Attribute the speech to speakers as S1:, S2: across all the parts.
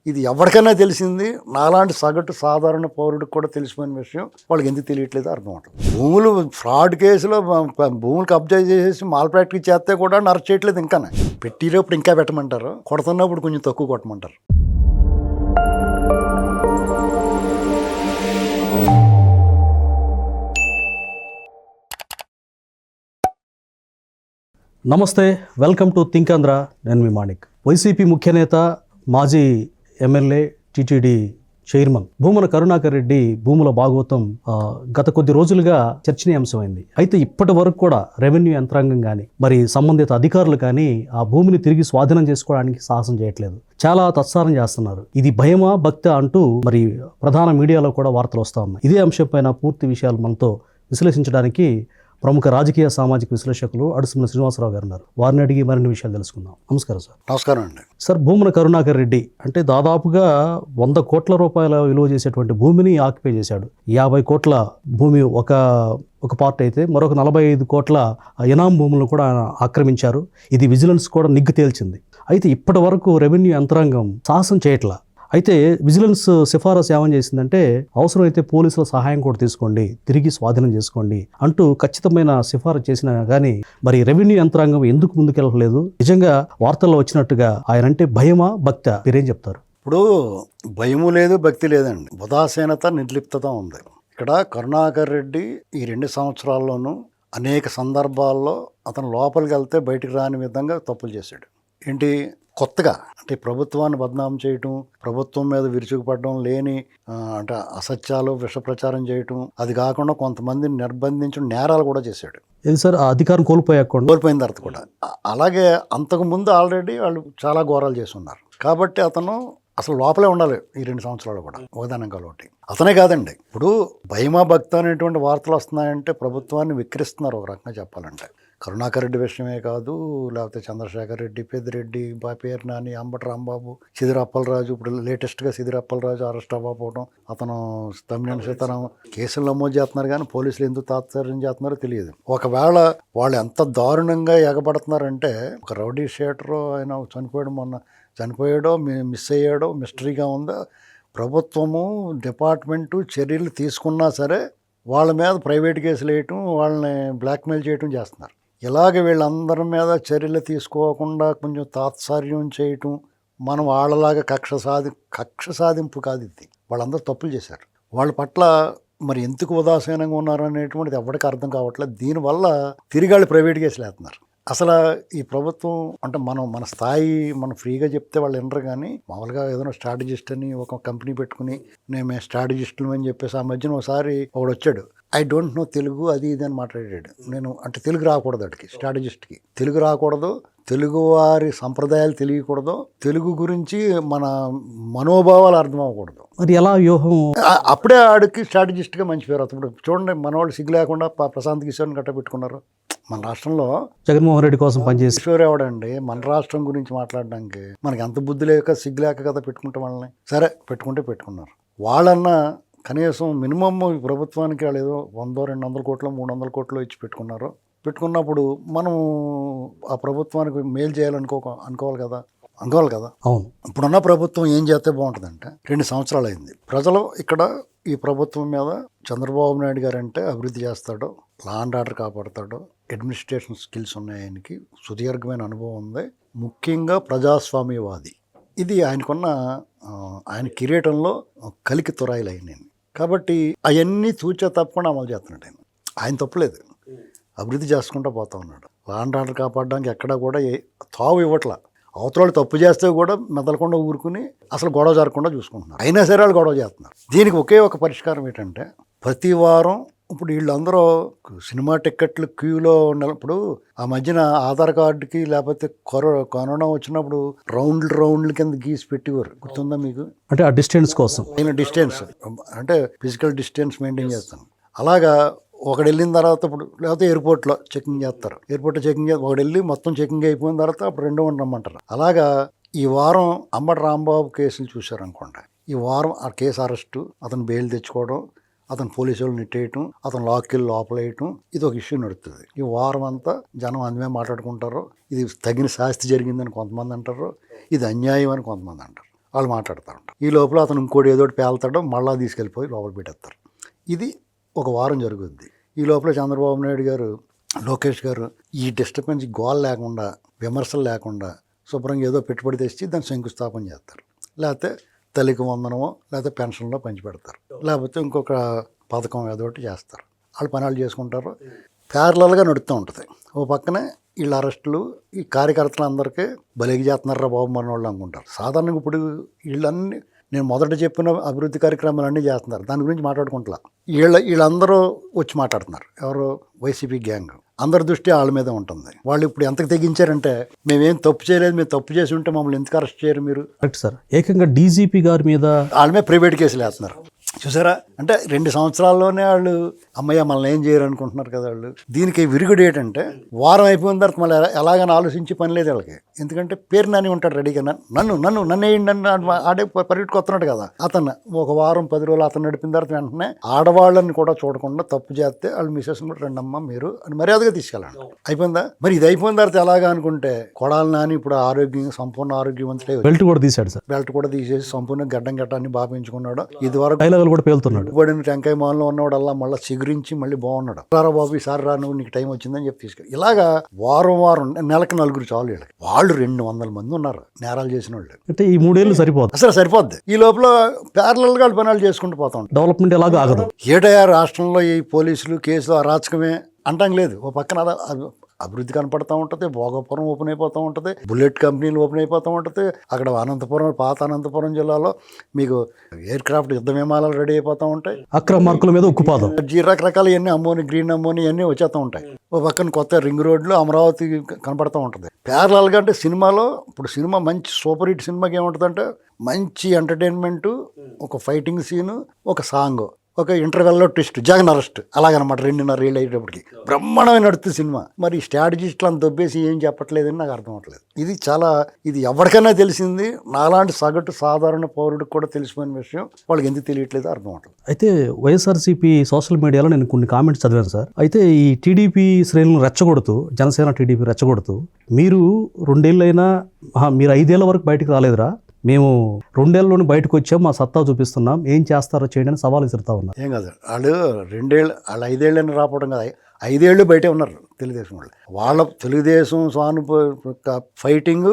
S1: ఇది ఎవరికైనా తెలిసింది, నాలాంటి సగటు సాధారణ పౌరుడికి కూడా తెలిసిపోయిన విషయం. వాళ్ళకి ఎందుకు తెలియట్లేదు అర్థం అవుతుంది. భూములు ఫ్రాడ్ కేసులో భూములు కబ్జా చేసేసి మాల్ ప్రాక్టీస్ చేస్తే కూడా అరెస్ట్ చేయట్లేదు. ఇంకా పెట్టినప్పుడు ఇంకా పెట్టమంటారు, కొడుతున్నప్పుడు కొంచెం తక్కువ కొట్టమంటారు.
S2: నమస్తే, వెల్కమ్ టు థింక్ ఆంధ్ర. నేను మీ మాణిక్. వైసీపీ ముఖ్య నేత, మాజీ MLA, TTD chairman Bhumana Karunakar Reddy భూముల భాగవతం గత కొద్ది రోజులుగా చర్చనీయాంశమైంది. అయితే ఇప్పటి వరకు కూడా రెవెన్యూ యంత్రాంగం కానీ మరి సంబంధిత అధికారులు కానీ ఆ భూమిని తిరిగి స్వాధీనం చేసుకోవడానికి సాహసం చేయట్లేదు. చాలా తత్సారం చేస్తున్నారు. ఇది భయమా భక్త అంటూ మరి ప్రధాన మీడియాలో కూడా వార్తలు వస్తూ ఉన్నాయి. ఇదే అంశంపైన పూర్తి విషయాలు మనతో విశ్లేషించడానికి ప్రముఖ రాజకీయ సామాజిక విశ్లేషకులు అడుసుమల శ్రీనివాసరావు గారు ఉన్నారు. వారిని అడిగి మరిన్ని విషయాలు తెలుసుకుందాం. నమస్కారం సార్.
S1: నమస్కారం అండి.
S2: సార్, భూమన కరుణాకర్ రెడ్డి అంటే దాదాపుగా 100 కోట్ల రూపాయల విలువ చేసేటువంటి భూమిని ఆక్యుపై చేశాడు. 50 కోట్ల భూమి ఒక పార్ట్ అయితే మరొక 45 కోట్ల ఇనాం భూములను కూడా ఆక్రమించారు. ఇది విజిలెన్స్ కూడా నిగ్గు తేల్చింది. అయితే ఇప్పటి వరకు రెవెన్యూ యంత్రాంగం సాహసం చేయట్లా. అయితే విజిలెన్స్ సిఫారసు ఏమని చేసిందంటే, అవసరమైతే పోలీసుల సహాయం కూడా తీసుకోండి, తిరిగి స్వాధీనం చేసుకోండి అంటూ ఖచ్చితమైన సిఫారసు చేసినా కానీ మరి రెవెన్యూ యంత్రాంగం ఎందుకు ముందుకెళ్ళలేదు? నిజంగా వార్తల్లో వచ్చినట్టుగా ఆయన అంటే భయమా భక్త? మీరేం చెప్తారు?
S1: ఇప్పుడు భయము లేదు, భక్తి లేదండి, ఉదాసీనత, నిర్లిప్తత ఉంది. ఇక్కడ కరుణాకర్ రెడ్డి ఈ 2 సంవత్సరాల్లోనూ అనేక సందర్భాల్లో అతను లోపలికి వెళ్తే బయటికి రాని విధంగా తప్పులు చేశాడు. ఏంటి కొత్తగా అంటే ప్రభుత్వాన్ని బదనాం చేయటం, ప్రభుత్వం మీద విరుచుకుపడడం, లేని అంటే అసత్యాలు, విష ప్రచారం చేయటం, అది కాకుండా కొంతమందిని నిర్బంధించడం, నేరాలు కూడా చేశాడు.
S2: ఏది సార్, ఆ అధికారం
S1: కోల్పోయిన తర్వాత కూడా. అలాగే అంతకుముందు ఆల్రెడీ వాళ్ళు చాలా ఘోరాలు చేసి ఉన్నారు. కాబట్టి అతను అసలు లోపలే ఉండాలి ఈ 2 సంవత్సరాలు కూడా, ఒకదానంకాలు ఒకటి. అతనే కాదండి, ఇప్పుడు భయమా భక్త అనేటువంటి వార్తలు వస్తున్నాయంటే ప్రభుత్వాన్ని విక్రిస్తున్నారు ఒక రకంగా చెప్పాలంటే. కరుణాకర్ రెడ్డి విషయమే కాదు, లేకపోతే చంద్రశేఖర్ రెడ్డి, పెద్దిరెడ్డి, బాపేరు నాని, అంబటి రాంబాబు, సిదిరి అప్పలరాజు, ఇప్పుడు లేటెస్ట్గా సిదిరి అప్పలరాజు అరెస్ట్ అవ్వకపోవడం, అతను తమ్మినేని సీతారామ కేసులు నమోదు చేస్తున్నారు కానీ పోలీసులు ఎందుకు తాత్పర్యం చేస్తున్నారో తెలియదు. ఒకవేళ వాళ్ళు ఎంత దారుణంగా ఎగబడుతున్నారంటే, ఒక రౌడీ షీటర్ ఆయన చనిపోయాడో మిస్ అయ్యాడో మిస్టరీగా ఉందో, ప్రభుత్వము డిపార్ట్మెంటు చర్యలు తీసుకున్నా సరే వాళ్ళ మీద ప్రైవేట్ కేసులు వేయటం, వాళ్ళని బ్లాక్మెయిల్ చేయటం చేస్తున్నారు. ఇలాగ వీళ్ళందరి మీద చర్యలు తీసుకోకుండా కొంచెం తాత్సార్యం చేయటం, మనం వాళ్ళలాగా కక్ష సాధింపు కాదు ఇది. వాళ్ళందరూ తప్పులు చేశారు. వాళ్ళ పట్ల మరి ఎందుకు ఉదాసీనంగా ఉన్నారు అనేటువంటిది ఎవరికి అర్థం కావట్లేదు. దీనివల్ల తిరిగి వాళ్ళు ప్రైవేట్ కేసులు వేస్తున్నారు. అసలు ఈ ప్రభుత్వం అంటే మన స్థాయి మనం ఫ్రీగా చెప్తే వాళ్ళు వినరు. కానీ మామూలుగా ఏదైనా స్ట్రాటజిస్ట్ అని ఒక కంపెనీ పెట్టుకుని మేము స్ట్రాటజిస్టులు అని చెప్పేసి ఆ మధ్యన ఒకసారి ఒకడు వచ్చాడు, ఐ డోంట్ నో తెలుగు అది ఇది అని మాట్లాడాడు. నేను అంటే తెలుగు రాకూడదు అడికి, స్ట్రాటజిస్ట్కి తెలుగు రాకూడదు, తెలుగు వారి సంప్రదాయాలు తెలియకూడదు, తెలుగు గురించి మన మనోభావాలు అర్థం అవ్వకూడదు.
S2: మరి ఎలా వ్యూహం?
S1: అప్పుడే ఆడికి స్ట్రాటజిస్ట్గా మంచి పేరు. అప్పుడు చూడండి, మన వాళ్ళు సిగ్గు లేకుండా ప్రశాంత్ కిషోర్ని గట్ట పెట్టుకున్నారు. మన రాష్ట్రంలో
S2: జగన్మోహన్ రెడ్డి కోసం పనిచేసి
S1: కిషోర్ ఎవడండి మన రాష్ట్రం గురించి మాట్లాడడానికి? మనకి ఎంత బుద్ధి లేక సిగ్గు లేక కదా పెట్టుకుంటే వాళ్ళని. సరే పెట్టుకున్నారు. వాళ్ళన్నా కనీసం మినిమమ్ ప్రభుత్వానికి వాళ్ళు ఏదో 100-200 కోట్లు 300 కోట్లు ఇచ్చి పెట్టుకున్నప్పుడు మనం ఆ ప్రభుత్వానికి మేలు అనుకోవాలి కదా.
S2: అవును.
S1: ఇప్పుడున్న ప్రభుత్వం ఏం చేస్తే బాగుంటుందంటే, 2 సంవత్సరాలు అయింది. ప్రజలు ఇక్కడ ఈ ప్రభుత్వం మీద చంద్రబాబు నాయుడు గారు అంటే అభివృద్ధి చేస్తాడు, లా అండ్ ఆర్డర్ కాపాడతాడు, అడ్మినిస్ట్రేషన్ స్కిల్స్ ఉన్నాయి, ఆయనకి సుదీర్ఘమైన అనుభవం ఉంది, ముఖ్యంగా ప్రజాస్వామ్యవాది. ఇది ఆయన కిరీటంలో కలికి తురాయిలు అయినాయి. కాబట్టి అవన్నీ తూచా తప్పకుండా అమలు చేస్తున్నాడు. ఆయన తప్పులేదు, అభివృద్ధి చేసుకుంటూ పోతా ఉన్నాడు. లా అండ్ ఆర్డర్ కాపాడడానికి ఎక్కడా కూడా తావు ఇవ్వట్లా. అవతల తప్పు చేస్తే కూడా మెదలకుండా ఊరుకుని అసలు గొడవ జరగకుండా చూసుకుంటున్నారు. అయినా సరే వాళ్ళు గొడవ చేస్తున్నారు. దీనికి ఒకే ఒక పరిష్కారం ఏంటంటే, ప్రతి వారం ఇప్పుడు వీళ్ళందరూ సినిమా టిక్కెట్లు క్యూలో ఉన్నప్పుడు ఆ మధ్యన ఆధార్ కార్డుకి లేకపోతే కరోనా వచ్చినప్పుడు రౌండ్ల కింద గీసి పెట్టేవారు, గుర్తుందా మీకు?
S2: అంటే ఆ డిస్టెన్స్ కోసం,
S1: డిస్టెన్స్ అంటే ఫిజికల్ డిస్టెన్స్ మెయింటైన్ చేస్తాను. అలాగా ఒకడు వెళ్ళిన తర్వాత ఇప్పుడు లేకపోతే ఎయిర్పోర్ట్లో చెకింగ్ చేస్తారు. ఒకడు వెళ్ళి మొత్తం చెకింగ్ అయిపోయిన తర్వాత అప్పుడు 2 రమ్మంటారు. అలాగా ఈ వారం అంబటి రాంబాబు కేసులు చూశారనుకోండి, ఈ వారం ఆ కేసు అరెస్టు, అతను బెయిల్ తెచ్చుకోవడం, అతను పోలీసు వాళ్ళు నెట్టేయటం, అతను లాక్కెళ్ళి లోపలేయటం, ఇది ఒక ఇష్యూ నడుస్తుంది. ఈ వారం అంతా జనం అందుమే మాట్లాడుకుంటారు. ఇది తగిన శాస్తి జరిగిందని కొంతమంది అంటారు, ఇది అన్యాయం అని కొంతమంది అంటారు. వాళ్ళు మాట్లాడుతూ ఉంటారు. ఈ లోపల అతను ఇంకోటి ఏదో ఒకటి పేలుతాడో మళ్ళా తీసుకెళ్ళిపోయి లోపల పెట్టేస్తారు. ఇది ఒక వారం జరుగుద్ది. ఈ లోపల చంద్రబాబు నాయుడు గారు, లోకేష్ గారు ఈ డిస్టర్బెన్స్ గోల్ లేకుండా, విమర్శలు లేకుండా శుభ్రంగా ఏదో పెట్టుబడి తెచ్చి దాన్ని శంకుస్థాపన చేస్తారు. లేకపోతే తల్లికి వందనమో లేకపోతే పెన్షన్లో పంచిపెడతారు, లేకపోతే ఇంకొక పథకం ఏదో ఒకటి చేస్తారు. వాళ్ళు పనులు చేసుకుంటారు. ప్యారలల్గా నడుస్తూ ఉంటుంది. ఓ పక్కనే వీళ్ళ అరెస్టులు, ఈ కార్యకర్తలందరికీ బలిగి చేస్తున్నారా బాబు మన వాళ్ళు అనుకుంటారు. సాధారణంగా ఇప్పుడు వీళ్ళన్నీ నేను మొదట చెప్పిన అభివృద్ధి కార్యక్రమాలు అన్నీ చేస్తున్నారు, దాని గురించి మాట్లాడుకుంటా. వీళ్ళందరూ వచ్చి మాట్లాడుతున్నారు. ఎవరు? YCP gang. అందరి దృష్టి వాళ్ళ మీద ఉంటుంది. వాళ్ళు ఇప్పుడు ఎంతకు తెగించారంటే, మేమేం తప్పు చేయలేదు, మేము తప్పు చేసి ఉంటే మమ్మల్ని ఎందుకు అరెస్ట్ చేయరు మీరు?
S2: Correct sir. ఏకంగా డీజీపీ గారి మీద
S1: వాళ్ళ మీద ప్రైవేట్ కేసులు వేస్తున్నారు. చూసారా? అంటే 2 సంవత్సరాల్లోనే వాళ్ళు అమ్మయ్య మనల్ని ఏం చేయరు అనుకుంటున్నారు కదా వాళ్ళు. దీనికి విరుగుడు ఏంటంటే, వారం అయిపోయిన తర్వాత మళ్ళీ ఎలాగని ఆలోచించి పని లేదు వాళ్ళకి. ఎందుకంటే పేరు నాని ఉంటాడు రెడీగా, నన్ను వేయండి నన్ను ఆడే పరిగెట్టుకు వస్తున్నాడు కదా. అతను ఒక వారం 10 రోజులు అతను నడిపిన తర్వాత వెంటనే ఆడవాళ్ళని కూడా చూడకుండా తప్పు చేస్తే వాళ్ళు మిసెస్ కూడా రండమ్మా మీరు అని మర్యాదగా తీసుకెళ్ళండి. అయిపోయిందా? మరి ఇది అయిపోయిన తర్వాత ఎలాగా అనుకుంటే, కొడాలి నాని ఇప్పుడు సంపూర్ణ ఆరోగ్యవంతుడే.
S2: బెల్ట్ కూడా తీశాడు సార్.
S1: బెల్ట్ కూడా తీసేసి సంపూర్ణ గడ్డాన్ని బాగా పెంచుకున్నాడు. ఇది వరకు
S2: కూడా పేలుతున్నాడు.
S1: పడిన టెంకాయ మాల్లో ఉన్నవాడల్లా మళ్ళీ చిగురించి మళ్ళీ బాగున్నాడు. రారా బాబు ఈసారి రా, నువ్వు నీకు టైం వచ్చిందని చెప్పి తీసుకెళ్ళి ఇలాగా వారం నెలకు 4 చాలు వీళ్ళకి. వాళ్ళు 200 మంది ఉన్నారు నేరాలు చేసిన వాళ్ళు.
S2: అంటే ఈ 3 ఏళ్ళు సరిపోతుంది,
S1: అసలు సరిపోద్ది. ఈ లోపల ప్యారలల్ గా పనులు చేసుకుంటూ పోతా ఉంటారు.
S2: డెవలప్మెంట్ ఎలాగో ఆగదు.
S1: ఏటయా రాష్ట్రంలో ఈ పోలీసులు కేసులు అరాచకమే అంటాం లేదు. ఓ పక్కన అభివృద్ధి కనపడుతూ ఉంటుంది, భోగపురం ఓపెన్ అయిపోతూ ఉంటుంది, బుల్లెట్ కంపెనీలు ఓపెన్ అయిపోతూ ఉంటుంది. అక్కడ పాత అనంతపురం జిల్లాలో మీకు ఎయిర్ క్రాఫ్ట్ యుద్ధ విమానాలు రెడీ అయిపోతూ ఉంటాయి.
S2: అక్రమ మార్కుల మీద ఉక్కుపాదం,
S1: రకరకాల ఇవన్నీ అమ్మోని, గ్రీన్ అమ్మోని ఇవన్నీ వచ్చేస్తూ ఉంటాయి. ఓ పక్కన కొత్త రింగ్ రోడ్లు అమరావతి కనపడుతూ ఉంటుంది. ప్యారలల్గా అంటే సినిమాలో ఇప్పుడు సినిమా మంచి సూపర్ హిట్ సినిమాకి ఏముంటుందంటే, మంచి ఎంటర్టైన్మెంటు, ఒక ఫైటింగ్ సీను, ఒక సాంగ్, ఒక ఇంటర్వెల్లో ట్విస్ట్, జగన్ అరెస్ట్, అలాగనమాట. 2.5 ఏళ్ళు అయ్యేటప్పటికి బ్రహ్మాండమైన నడుస్తుంది సినిమా. మరి స్ట్రాటజిస్టులు అంత దొబ్బేసి ఏం చెప్పట్లేదని నాకు అర్థం అవట్లేదు. ఇది ఎవరికైనా తెలిసింది, నాలాంటి సగటు సాధారణ పౌరుడికి కూడా తెలిసిపోయిన విషయం. వాళ్ళకి ఎందుకు తెలియట్లేదు అర్థం అవట్లేదు.
S2: అయితే వైఎస్ఆర్సీపీ సోషల్ మీడియాలో నేను కొన్ని కామెంట్స్ చదివాను సార్. అయితే ఈ టీడీపీ శ్రేణులను రెచ్చగొడుతూ, జనసేన టీడీపీ రెచ్చగొడుతూ, మీరు 2 ఏళ్ళైనా మీరు 5 ఏళ్ళ వరకు బయటకు రాలేదురా, మేము 2 ఏళ్ళలోనే బయటకు వచ్చాం, మా సత్తా చూపిస్తున్నాం, ఏం చేస్తారో చేయండి అని సవాల్ విసురుతా ఉన్నారు.
S1: ఏం కాదు, వాళ్ళు 2 ఏళ్ళు, వాళ్ళు 5 ఏళ్ళని రావడం కదా, 5 ఏళ్ళు బయటే ఉన్నారు తెలుగుదేశం వాళ్ళు. వాళ్ళ తెలుగుదేశం ఫైటింగ్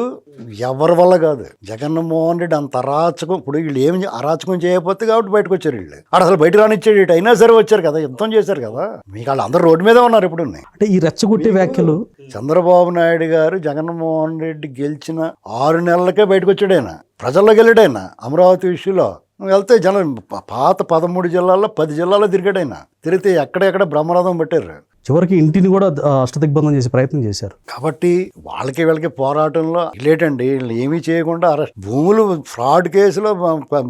S1: ఎవరి వల్ల కాదు. జగన్మోహన్ రెడ్డి అంత అరాచకం. ఇప్పుడు వీళ్ళు ఏమి అరాచకం చేయకపోతే కాబట్టి బయటకు వచ్చారు వీళ్ళు. అసలు బయట రానిచ్చాడు, అయినా సరే వచ్చారు కదా, యుద్ధం చేశారు కదా. మీకు వాళ్ళు అందరూ రోడ్డు మీద ఉన్నారు. ఇప్పుడు
S2: అంటే ఈ రెచ్చగొట్టే వ్యాఖ్యలు,
S1: చంద్రబాబు నాయుడు గారు జగన్మోహన్ రెడ్డి గెలిచిన 6 నెలలకే బయటకు వచ్చాడు. ఆయన ప్రజల్లో గెలిడాయన. అమరావతి విషయంలో వెళ్తే పాత 13 జిల్లాల్లో 10 జిల్లాల్లో తిరిగాడైనా. తిరిగితే ఎక్కడెక్కడ బ్రహ్మరథం పెట్టారు.
S2: చివరికి ఇంటిని కూడా అష్టదిగ్బంధం చేసే ప్రయత్నం చేశారు.
S1: కాబట్టి వీళ్ళకి పోరాటంలో లేటండి. వీళ్ళు ఏమీ చేయకుండా అరెస్ట్, భూములు ఫ్రాడ్ కేసులో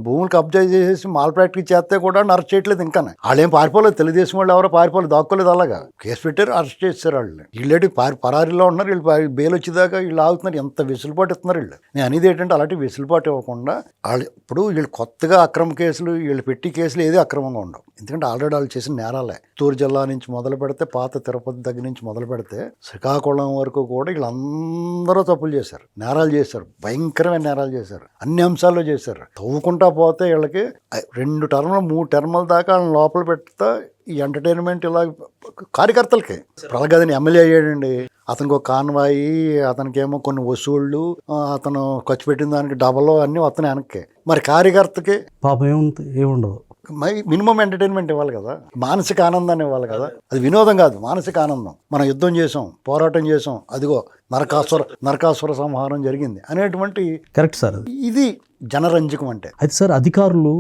S1: భూములు కబ్జా చేసేసి మాల్ ప్రాక్టీస్ చేస్తే కూడా అరెస్ట్ చేయట్లేదు. ఇంకా వాళ్ళు ఏం పారిపోలేదు. తెలుగుదేశం వాళ్ళు ఎవరో పారిపోలేదు, దాక్కోలేదు. అలాగా కేసు పెట్టారు, అరెస్ట్ చేస్తారు. వాళ్ళు వీళ్ళేటి పరారీలో ఉన్నారు. వీళ్ళు బెయిల్ వచ్చేదాకా వీళ్ళు ఆగుతున్నారు. ఎంత వెసులుబాటు ఇస్తున్నారు వీళ్ళు. నేను అనేది ఏంటంటే, అలాంటి వెసులుబాటు ఇవ్వకుండా వాళ్ళు ఇప్పుడు వీళ్ళు కొత్తగా అక్రమ కేసులు, వీళ్ళు పెట్టి కేసులు ఏది అక్రమంగా ఉండవు. ఎందుకంటే ఆల్రెడీ వాళ్ళు చేసిన నేరాలే. చిత్తూరు జిల్లా నుంచి మొదలు పెడితే, పాత తిరుపతి దగ్గర నుంచి మొదలు పెడితే శ్రీకాకుళం వరకు కూడా వీళ్ళందరూ తప్పులు చేశారు, నేరాలు చేశారు, భయంకరమైన నేరాలు చేశారు, అన్ని అంశాల్లో చేశారు. తవ్వుకుంటా పోతే వీళ్ళకి 2 టర్ములు 3 టర్ముల దాకా వాళ్ళని లోపల పెడతా ఈ ఎంటర్టైన్మెంట్ ఇలా కార్యకర్తలకి. ప్రలగదని ఎమ్మెల్యే అయ్యాడండి, అతనికి ఒక కాన్వాయి, అతనికేమో కొన్ని వసూళ్ళు, అతను ఖర్చు పెట్టిన దానికి డబల్ అన్నీ వస్తున్నాయి వెనక్కి. మరి కార్యకర్తకి పాపం ఏముండదు. మినిమం ఎంటర్టైన్మెంట్ ఇవ్వాలి కదా, మానసిక ఆనందాన్ని ఇవ్వాలి కదా. అది వినోదం కాదు, మానసిక ఆనందం. మనం యుద్ధం చేసాం, పోరాటం చేసాం, అదిగో నరకాసుర సంహారం జరిగింది అనేటువంటి. కరెక్ట్ సార్, ఇది జనరంజకం అంటే. అయితే సార్, అధికారులు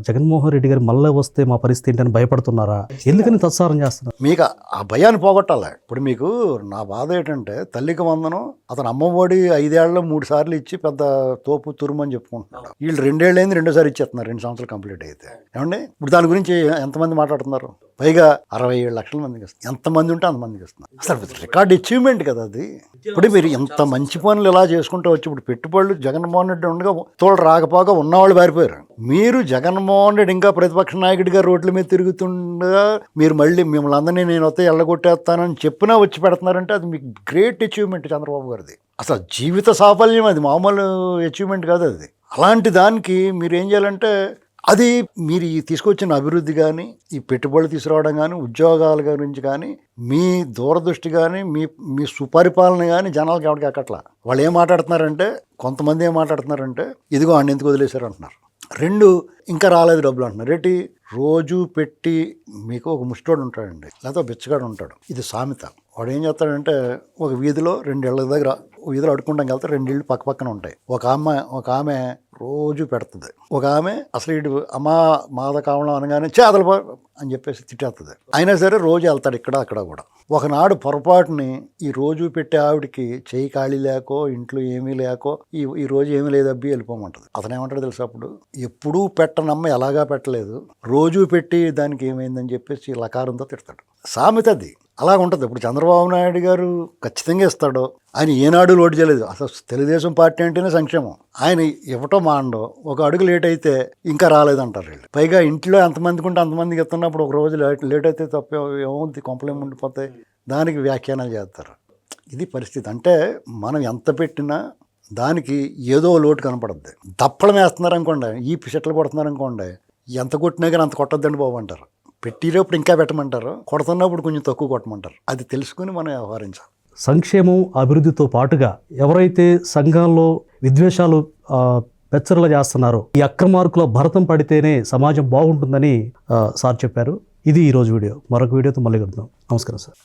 S1: జగన్మోహన్ రెడ్డి గారు మళ్ళీ వస్తే మా పరిస్థితి ఏంటని భయపడుతున్నారా? ఎందుకని తత్సారం చేస్తున్నారు? మీకు ఆ భయాన్ని పోగొట్టాలి. ఇప్పుడు మీకు నా బాధ ఏంటంటే, తల్లికి వందనం అతను అమ్మఒడి 5 ఏళ్లలో 3 సార్లు ఇచ్చి పెద్ద తోపు తురుమని చెప్పుకుంటున్నాడు. వీళ్ళు 2 ఏళ్ళు అయింది, 2వ సారి ఇచ్చేస్తున్నారు 2 సంవత్సరాలు కంప్లీట్ అయితే. ఏమండి, ఇప్పుడు దాని గురించి ఎంతమంది మాట్లాడుతున్నారు? పైగా 67 లక్షల మందికి ఇస్తున్నారు. ఎంతమంది ఉంటే అంతమందికి ఇస్తున్నారు. అసలు రికార్డ్ అచీవ్మెంట్ కదా అది. ఇప్పుడు మీరు ఇంత మంచి పనులు ఇలా చేసుకుంటూ వచ్చి, ఇప్పుడు పెట్టుబడులు జగన్మోహన్ రెడ్డి ఉండగా తోడు రాకపోగా ఉన్నవాళ్ళు పారిపోయారు. మీరు జగన్మోహన్ రెడ్డి ఇంకా ప్రతిపక్ష నాయకుడిగా రోడ్ల మీద తిరుగుతుండగా మీరు మళ్ళీ మిమ్మల్ని అందరినీ నేను వస్తే ఎల్లగొట్టేస్తానని చెప్పినా వచ్చి పెడుతున్నారంటే అది మీకు గ్రేట్ అచీవ్మెంట్ చంద్రబాబు గారిది. అసలు జీవిత సాఫల్యం, అది మామూలు అచీవ్మెంట్ కాదు అది. అలాంటి దానికి మీరు ఏం చేయాలంటే అది మీరు ఈ తీసుకొచ్చిన అభివృద్ధి కానీ ఈ పెట్టుబడులు తీసుకురావడం కానీ ఉద్యోగాల గురించి కానీ మీ దూరదృష్టి కానీ మీ సుపరిపాలన కానీ జనాలకు ఎవరికి ఎక్కట్లా. వాళ్ళు ఏం మాట్లాడుతున్నారంటే, కొంతమంది ఏం మాట్లాడుతున్నారంటే ఇదిగో అన్ని ఎందుకు వదిలేశారు అంటున్నారు. 2 ఇంకా రాలేదు డబ్బులు అంటున్నారు. ఏంటి రోజు పెట్టి మీకు ఒక ముష్టోడు ఉంటాడండి, లేకపోతే బిచ్చగాడు ఉంటాడు. ఇది సామెత. వాడు ఏం చేస్తాడంటే ఒక వీధిలో 2 ఇళ్ళ దగ్గర వీధిలో అడుక్కుంటాం వెళ్తే 2 ఇళ్ళు పక్క పక్కన ఉంటాయి. ఒక ఆమె రోజు పెడుతుంది, ఒక ఆమె అసలు ఇటు అమ్మా మాద కావడం అనగానే చేదలు అని చెప్పేసి తిట్టేస్తుంది. అయినా సరే రోజు వెళ్తాడు ఇక్కడ అక్కడ కూడా. ఒకనాడు పొరపాటుని ఈ రోజు పెట్టే ఆవిడకి చేయి ఖాళీ లేకో ఇంట్లో ఏమీ లేకో ఈ రోజు ఏమీ లేదు అబ్బి వెళ్ళిపోమంటది. అతను ఏమంటాడు తెలుసా, అప్పుడు ఎప్పుడూ పెట్టనమ్మ ఎలాగా పెట్టలేదు, రోజు పెట్టి దానికి ఏమైందని చెప్పేసి లకారంతో తిడతాడు. సామెత అది అలాగ ఉంటుంది. ఇప్పుడు చంద్రబాబు నాయుడు గారు ఖచ్చితంగా ఇస్తాడు. ఆయన ఏనాడు లోటు చేయలేదు. అసలు తెలుగుదేశం పార్టీ అంటేనే సంక్షేమం. ఆయన ఇవ్వటం మాండో ఒక అడుగు లేట్ అయితే ఇంకా రాలేదంటారు వీళ్ళు. పైగా ఇంట్లో ఎంతమందికి ఉంటే అంతమందికి ఇస్తున్నప్పుడు ఒక రోజు లేట్ అయితే తప్ప ఏమవుతుంది, కొంపలేం ఉండిపోతాయి, దానికి వ్యాఖ్యానాలు చేస్తారు. ఇది పరిస్థితి. అంటే మనం ఎంత పెట్టినా దానికి ఏదో లోటు కనపడుద్ది. దప్పడం వేస్తున్నారు అనుకోండి, ఈ పిసెట్లు కొడుతున్నారు అనుకోండి, ఎంత కొట్టినా కానీ అంత కొట్టద్దండి బాబు అంటారు. పెట్టినప్పుడు ఇంకా పెట్టమంటారు, కొడుతున్నప్పుడు కొంచెం తక్కువ కొట్టమంటారు. అది తెలుసుకుని మనం వ్యవహరించాలి.
S2: సంక్షేమం అభివృద్ధితో పాటుగా ఎవరైతే సంఘాల్లో విద్వేషాలు పెచ్చరలు చేస్తున్నారో ఈ అక్రమార్కుల భరతం పడితేనే సమాజం బాగుంటుందని సార్ చెప్పారు. ఇది ఈరోజు వీడియో. మరొక వీడియోతో మళ్ళీ కలుద్దాం. నమస్కారం సార్.